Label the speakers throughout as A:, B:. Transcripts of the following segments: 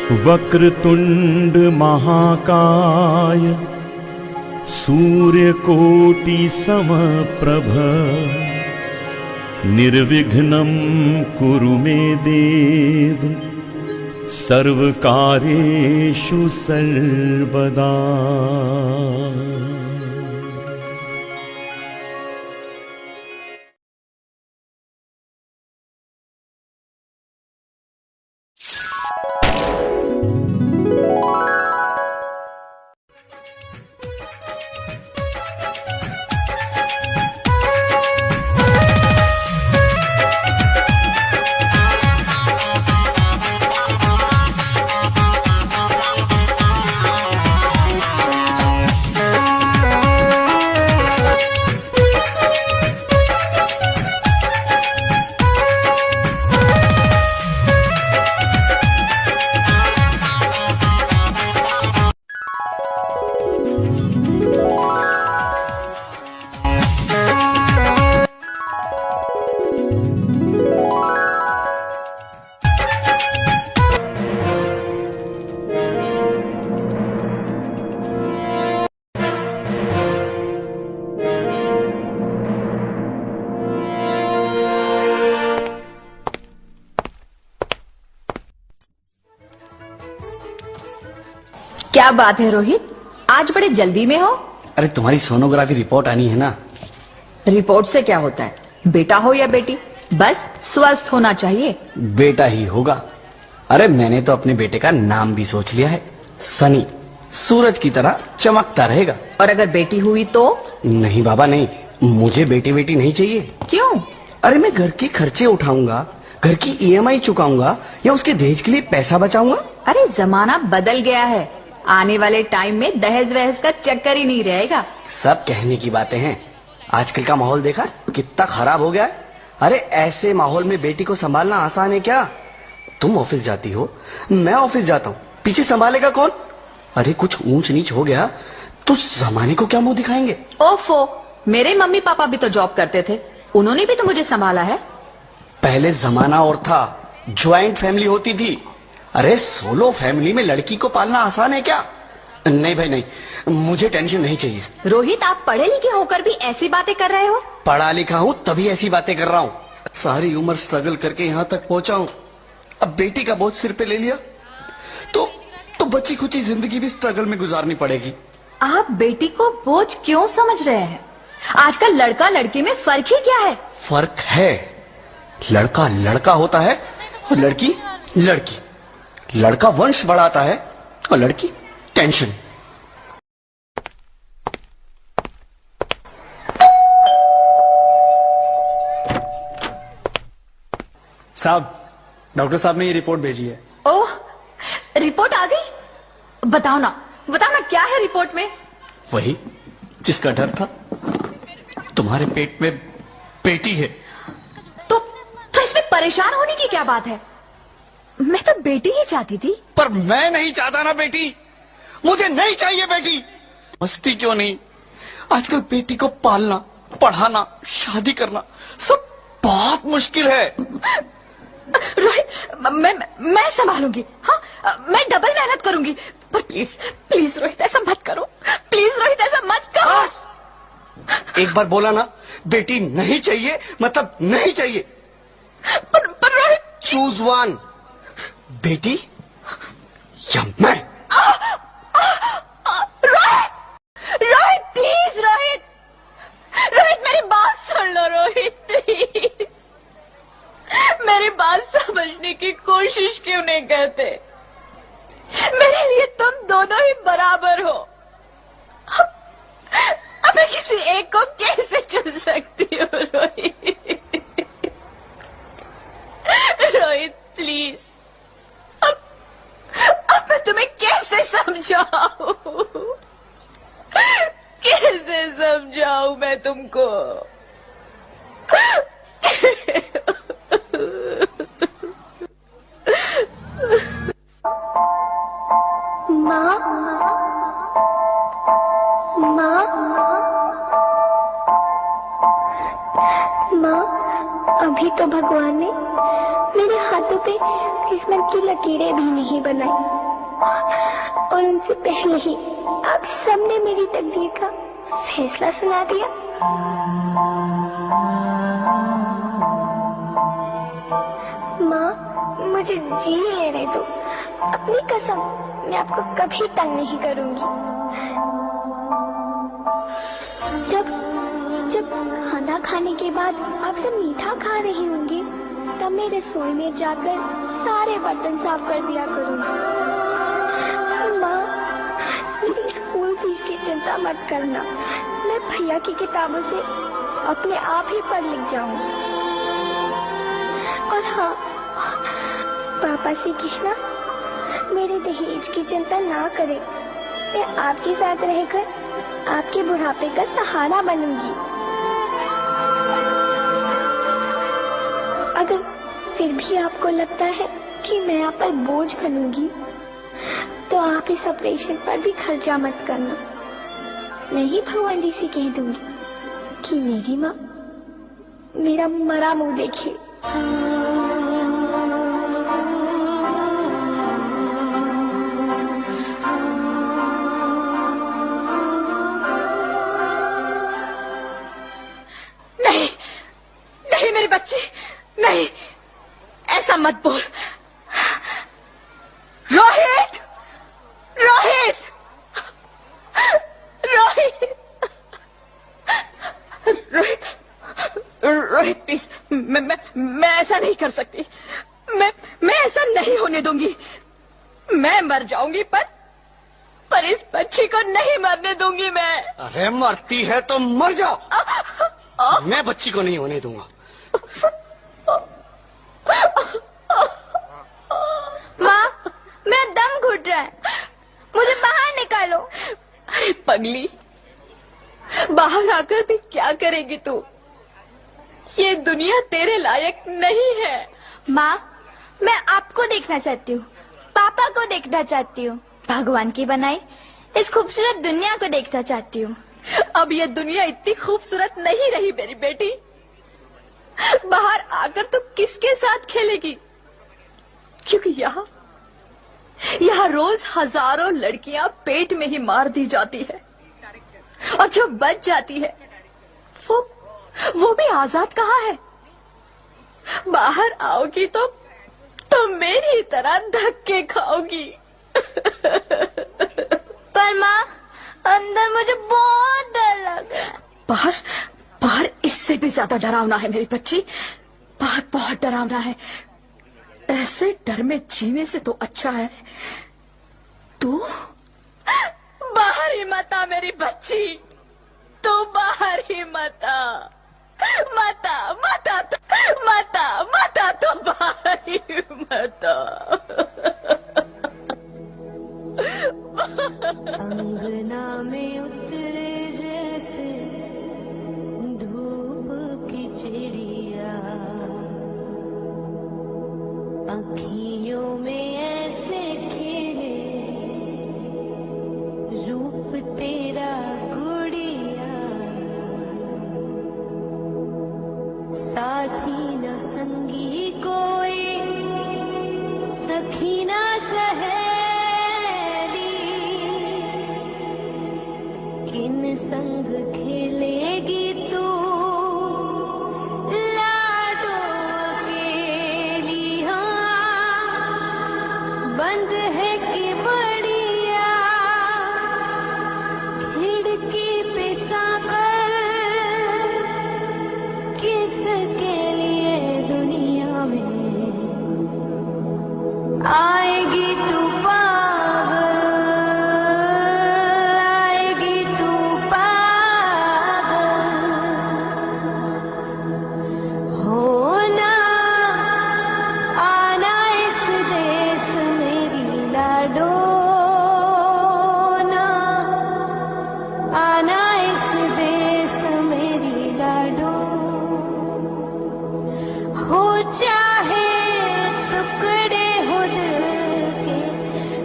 A: वक्रतुंड महाकाय सूर्यकोटि समप्रभ निर्विघ्नं कुरु मे देव सर्वकार्येषु सर्वदा।
B: क्या बात है रोहित, आज बड़े जल्दी में हो?
C: अरे तुम्हारी सोनोग्राफी रिपोर्ट आनी है ना।
B: रिपोर्ट से क्या होता है, बेटा हो या बेटी, बस स्वस्थ होना चाहिए।
C: बेटा ही होगा। अरे मैंने तो अपने बेटे का नाम भी सोच लिया है, सनी, सूरज की तरह चमकता रहेगा।
B: और अगर बेटी हुई तो?
C: नहीं बाबा नहीं, मुझे बेटी बेटी नहीं चाहिए।
B: क्यों?
C: अरे मैं घर के खर्चे उठाऊंगा, घर की EMI चुकाऊंगा या उसके दहेज के लिए पैसा बचाऊंगा।
B: अरे जमाना बदल गया है, आने वाले टाइम में दहेज वहेज का चक्कर ही नहीं रहेगा।
C: सब कहने की बातें हैं, आजकल का माहौल देखा कितना खराब हो गया है। अरे ऐसे माहौल में बेटी को संभालना आसान है क्या? तुम ऑफिस जाती हो, मैं ऑफिस जाता हूँ, पीछे संभालेगा कौन? अरे कुछ ऊंच नीच हो गया तो जमाने को क्या मुंह दिखाएंगे?
B: ओफो, मेरे मम्मी पापा भी तो जॉब करते थे, उन्होंने भी तो मुझे संभाला है।
C: पहले जमाना और था, ज्वाइंट फैमिली होती थी। अरे सोलो फैमिली में लड़की को पालना आसान है क्या? नहीं भाई नहीं, मुझे टेंशन नहीं चाहिए।
B: रोहित, आप पढ़े लिखे होकर भी ऐसी बातें कर रहे हो?
C: पढ़ा लिखा हूँ तभी ऐसी बातें कर रहा हूँ। सारी उम्र स्ट्रगल करके यहाँ तक पहुंचा हूँ, अब बेटी का बोझ सिर पे ले लिया तो बची खुची जिंदगी भी स्ट्रगल में गुजारनी पड़ेगी।
B: आप बेटी को बोझ क्यों समझ रहे हैं? आजकल लड़का लड़की में फर्क ही क्या है?
C: फर्क है, लड़का लड़का होता है और लड़की लड़की। लड़का वंश बढ़ाता है और लड़की टेंशन।
D: साहब, डॉक्टर साहब ने ये रिपोर्ट भेजी है।
B: ओह, रिपोर्ट आ गई? बताओ ना क्या है रिपोर्ट में?
C: वही जिसका डर था, तुम्हारे पेट में बेटी है।
B: तो इसमें परेशान होने की क्या बात है? मैं तो बेटी ही चाहती थी।
C: पर मैं नहीं चाहता ना बेटी, मुझे नहीं चाहिए बेटी। मस्ती क्यों नहीं, आजकल बेटी को पालना, पढ़ाना, शादी करना सब बहुत मुश्किल है।
B: रोहित, मैं संभालूंगी। हाँ, मैं डबल मेहनत करूंगी, पर प्लीज रोहित ऐसा मत करो। प्लीज रोहित ऐसा मत करो।
C: एक बार बोला ना, बेटी नहीं चाहिए मतलब नहीं चाहिए।
B: पर रोहित,
C: चूज वन, बेटी या मैं।
B: रोहित प्लीज, रोहित मेरी बात सुन लो। रोहित प्लीज, मेरी बात समझने की कोशिश क्यों नहीं करते? मेरे लिए तुम दोनों ही बराबर हो। अब मैं किसी एक को कैसे चुन सकती हूँ? रोहित प्लीज, अब मैं तुम्हें कैसे समझाऊं? कैसे समझाऊं मैं तुमको?
E: माँ, अभी तो तो भगवान ने मेरे हाथों पे किस्मत की लकीरें भी नहीं बनाई, और उनसे पहले ही आप सबने मेरी तकदीर का फैसला सुना दिया। माँ, मुझे जी लेने दो। अपनी कसम, मैं आपको कभी तंग नहीं करूंगी। जब जब खाना खाने के बाद आप सब मीठा खा रही होंगी, तब मैं रसोई में जाकर सारे बर्तन साफ कर दिया करूंगी। माँ, मेरी स्कूल फीस की चिंता मत करना, मैं भैया की किताबों से अपने आप ही पढ़ लिख जाऊंगी। और हाँ, पापा से कहना मेरे दहेज की चिंता ना करें, मैं आपके साथ रहकर आपके बुढ़ापे का सहारा बनूंगी। अगर फिर भी आपको लगता है कि मैं आप पर बोझ बनूंगी, तो आप इस ऑपरेशन पर भी खर्चा मत करना। मैं ही भगवान जी से कह दूंगी कि मेरी माँ मेरा मरा मुंह देखे।
B: नहीं, नहीं मेरी बच्ची, नहीं, ऐसा मत बोल। रोहित, रोहित, रोहित, रोहित, रोहित प्लीज, मैं ऐसा नहीं कर सकती। मैं ऐसा नहीं होने दूंगी। मैं मर जाऊंगी, पर इस बच्ची को नहीं मरने दूंगी मैं।
C: अरे मरती है तो मर जाओ, मैं बच्ची को नहीं होने दूंगा।
B: माँ, मेरा दम घुट रहा है, मुझे बाहर निकालो। अरे पगली, बाहर आकर भी क्या करेगी तू? ये दुनिया तेरे लायक नहीं है।
F: माँ, मैं आपको देखना चाहती हूँ, पापा को देखना चाहती हूँ, भगवान की बनाई इस खूबसूरत दुनिया को देखना चाहती हूँ।
B: अब ये दुनिया इतनी खूबसूरत नहीं रही मेरी बेटी। बाहर आकर तू किसके साथ खेलेगी? क्योंकि यहाँ रोज हजारों लड़कियां पेट में ही मार दी जाती है, और जो बच जाती है वो भी आजाद कहाँ है? बाहर आओगी तो मेरी तरह धक्के खाओगी।
F: पर माँ, अंदर मुझे बहुत डर लग रहा है।
B: बाहर इससे भी ज्यादा डरावना है मेरी बच्ची, बाहर बहुत डरावना है। ऐसे डर में जीने से तो अच्छा है तू बाहर ही मत आ मेरी बच्ची, तू बाहर ही मत आ, मत आ तो बाहर ही मत आ।
G: अंगना में उतरे जैसे धूप की चिड़िया, अखियों में ऐसे खेले रूप तेरा गुड़िया, साथी न संगी कोई, सखी न सहेली, किन संग खेलेगी तू लाडो अकेली। हाँ, बंद है कि बढ़िया खिड़की पे साकर, किसके लिए दुनिया में आएगी तू पागल, आएगी तू पागल। होना आना इस देश मेरी लाडो, ना आना इस देश मेरी लाडो। हो चाहे टुकड़े हो दिल के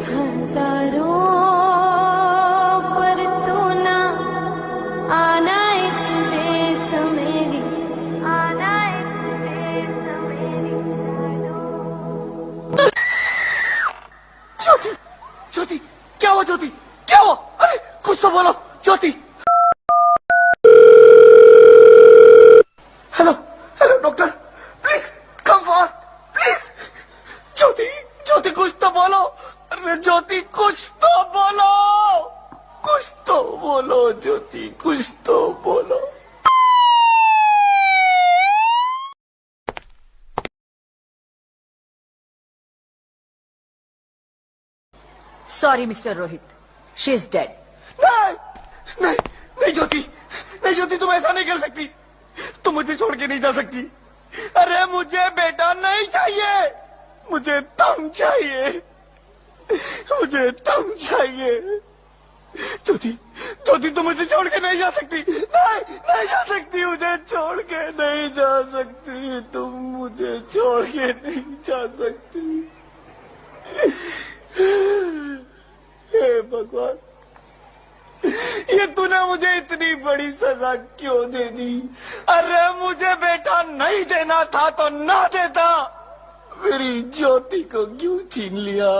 G: हजारों, पर तू ना आना इस देश मेरी, आना इस देश
C: कुछ तो बोलो।
B: Sorry mister Rohit, she is dead.
C: नहीं नहीं नहीं ज्योति, नहीं ज्योति, तुम ऐसा नहीं कर सकती। तुम मुझे छोड़ के नहीं जा सकती। अरे मुझे बेटा नहीं चाहिए, मुझे तुम चाहिए, मुझे तुम चाहिए। ज्योति ज्योति, तुम मुझे छोड़ के नहीं जा सकती। नहीं नहीं जा सकती, मुझे छोड़ के नहीं जा सकती। तुम मुझे छोड़ के नहीं जा सकती। हे भगवान, ये तूने मुझे इतनी बड़ी सजा क्यों दे दी? अरे मुझे बेटा नहीं देना था तो ना देता। मेरी ज्योति को क्यों छीन लिया?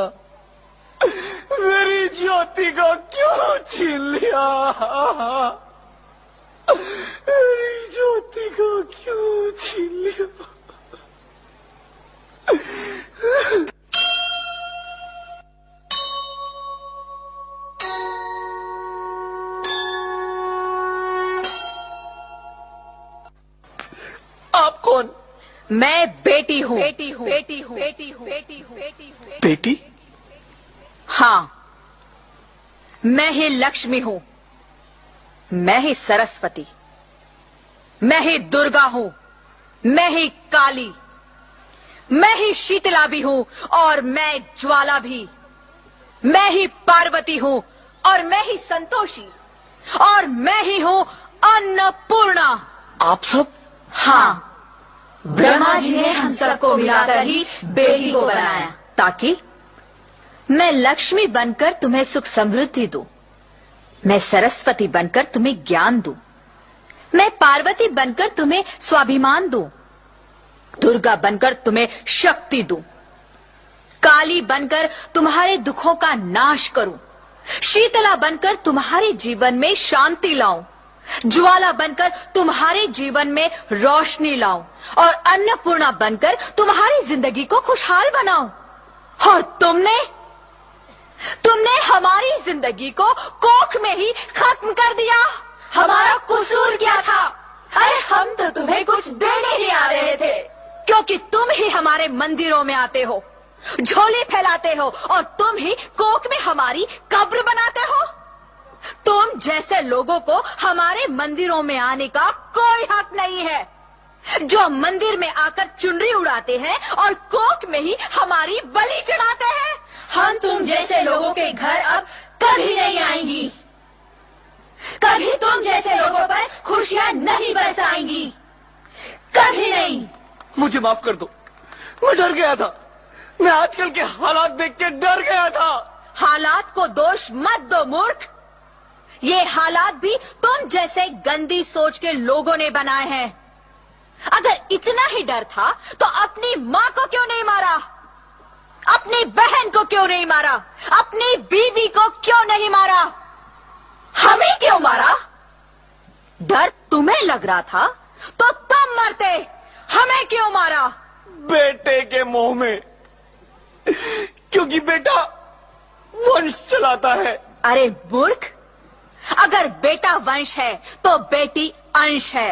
C: मेरी ज्योति को क्यों छीन लिया? मेरी ज्योति को क्यों छीन लिया? आप कौन?
B: मैं बेटी हूँ, बेटी हूँ, बेटी हूँ, बेटी हूँ, बेटी हूँ, बेटी हूँ।
C: बेटी?
B: हाँ, मैं ही लक्ष्मी हूँ, मैं ही सरस्वती, मैं ही दुर्गा हूँ, मैं ही काली, मैं ही शीतला भी हूँ और मैं ज्वाला भी, मैं ही पार्वती हूँ और मैं ही संतोषी, और मैं ही हूँ अन्नपूर्णा।
C: आप सब?
B: हाँ, ब्रह्मा जी ने हम सबको मिलाकर ही बेटी को बनाया, ताकि मैं लक्ष्मी बनकर तुम्हें सुख समृद्धि दूं, मैं सरस्वती बनकर तुम्हें ज्ञान दूं, मैं पार्वती बनकर तुम्हें स्वाभिमान दूं, दुर्गा बनकर तुम्हें शक्ति दूं, काली बनकर तुम्हारे दुखों का नाश करूं, शीतला बनकर तुम्हारे जीवन में शांति लाऊं, ज्वाला बनकर तुम्हारे जीवन में रोशनी लाऊं, और अन्नपूर्णा बनकर तुम्हारी जिंदगी को खुशहाल बनाऊं। और तुमने हमारी जिंदगी को कोख में ही खत्म कर दिया। हमारा कसूर क्या था? अरे हम तो तुम्हें कुछ देने ही आ रहे थे, क्योंकि तुम ही हमारे मंदिरों में आते हो, झोली फैलाते हो, और तुम ही कोख में हमारी कब्र बनाते हो। तुम जैसे लोगों को हमारे मंदिरों में आने का कोई हक नहीं है, जो मंदिर में आकर चुनरी उड़ाते हैं और कोख में ही हमारी बलि चढ़ाते हैं। हम तुम जैसे लोगों के घर अब कभी नहीं आएंगी, कभी तुम जैसे लोगों पर खुशियां नहीं बरसाएंगी, कभी नहीं।
C: मुझे माफ कर दो, मैं डर गया था। मैं आजकल के हालात देख के डर गया था।
B: हालात को दोष मत दो मूर्ख, ये हालात भी तुम जैसे गंदी सोच के लोगों ने बनाए हैं। अगर इतना ही डर था तो अपनी माँ को क्यों नहीं मारा, अपनी बहन को क्यों नहीं मारा, अपनी बीवी को क्यों नहीं मारा, हमें क्यों मारा? डर तुम्हें लग रहा था तो तुम मरते, हमें क्यों मारा?
C: बेटे के मोह में, क्योंकि बेटा वंश चलाता है।
B: अरे मूर्ख, अगर बेटा वंश है तो बेटी अंश है,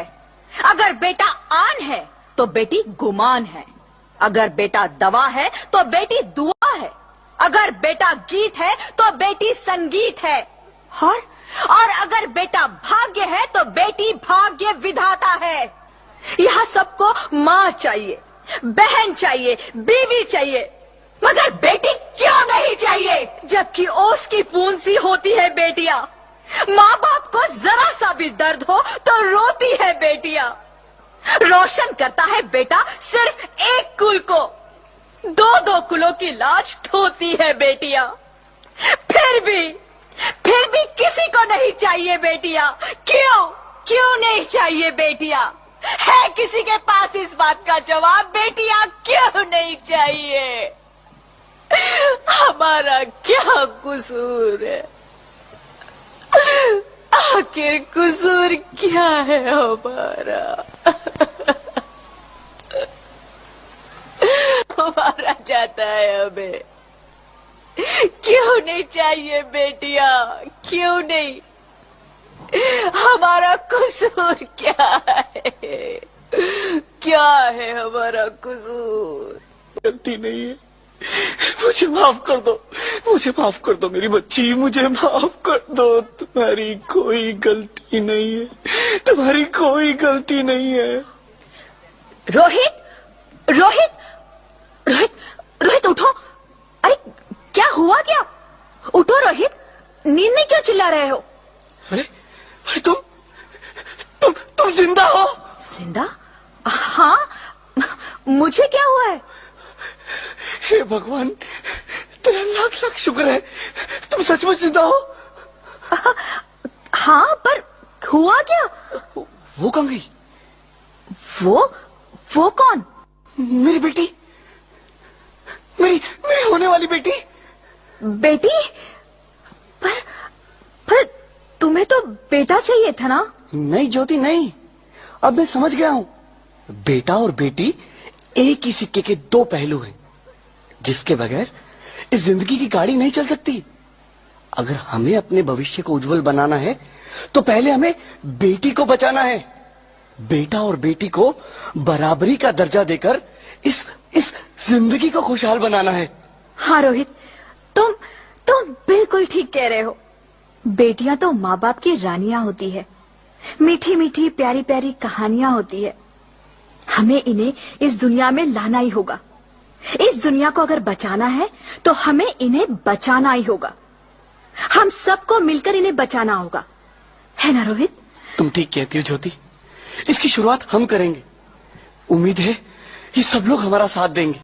B: अगर बेटा आन है तो बेटी गुमान है, अगर बेटा दवा है तो बेटी दुआ है, अगर बेटा गीत है तो बेटी संगीत है, और अगर बेटा भाग्य है तो बेटी भाग्य विधाता है। यह सबको माँ चाहिए, बहन चाहिए, बीवी चाहिए, मगर बेटी क्यों नहीं चाहिए? जबकि ओस की बूंद सी होती है बेटियां, माँ बाप को जरा सा भी दर्द हो तो रोती है बेटियां। रोशन करता है बेटा सिर्फ एक कुल को, दो दो कुलों की लाज ढोती है बेटियां। फिर भी किसी को नहीं चाहिए बेटियां। क्यों नहीं चाहिए बेटियां? है किसी के पास इस बात का जवाब? बेटियां क्यों नहीं चाहिए? हमारा क्या कसूर है? आखिर कसूर क्या है हमारा? मारा जाता है हमें। क्यों नहीं चाहिए बेटियां? क्यों नहीं? हमारा कसूर क्या है? क्या है हमारा कसूर?
C: गलती नहीं है, मुझे माफ कर दो, मुझे माफ कर दो मेरी बच्ची, मुझे माफ कर दो। तुम्हारी कोई गलती नहीं है, तुम्हारी कोई गलती नहीं है।
B: रोहित, रोहित, रोहित, रोहित उठो। अरे क्या हुआ क्या? उठो रोहित, नींद में क्यों चिल्ला रहे हो?
C: अरे अरे तुम जिंदा हो?
B: जिंदा? हाँ, मुझे क्या हुआ है?
C: हे भगवान, तेरा लाख लाख शुक्र है, तुम सचमुच जिंदा हो।
B: हाँ, पर हुआ क्या?
C: वो कहाँ गई?
B: वो कौन?
C: मेरी बेटी, मेरी मेरी होने वाली बेटी।
B: बेटी? पर तुम्हें तो बेटा चाहिए था ना?
C: नहीं ज्योति नहीं, अब मैं समझ गया हूँ। बेटा और बेटी एक ही सिक्के के दो पहलू हैं, जिसके बगैर इस जिंदगी की गाड़ी नहीं चल सकती। अगर हमें अपने भविष्य को उज्जवल बनाना है तो पहले हमें बेटी को बचाना है। बेटा और बेटी को बराबरी का दर्जा देकर इस जिंदगी को खुशहाल बनाना है।
B: हाँ रोहित, तुम बिल्कुल ठीक कह रहे हो। बेटियां तो माँ बाप की रानियां होती है, मीठी मीठी प्यारी प्यारी कहानियां होती है। हमें इन्हें इस दुनिया में लाना ही होगा। इस दुनिया को अगर बचाना है तो हमें इन्हें बचाना ही होगा। हम सबको मिलकर इन्हें बचाना होगा, है ना रोहित?
C: तुम ठीक कहती हो ज्योति, इसकी शुरुआत हम करेंगे। उम्मीद है ये सब लोग हमारा साथ देंगे।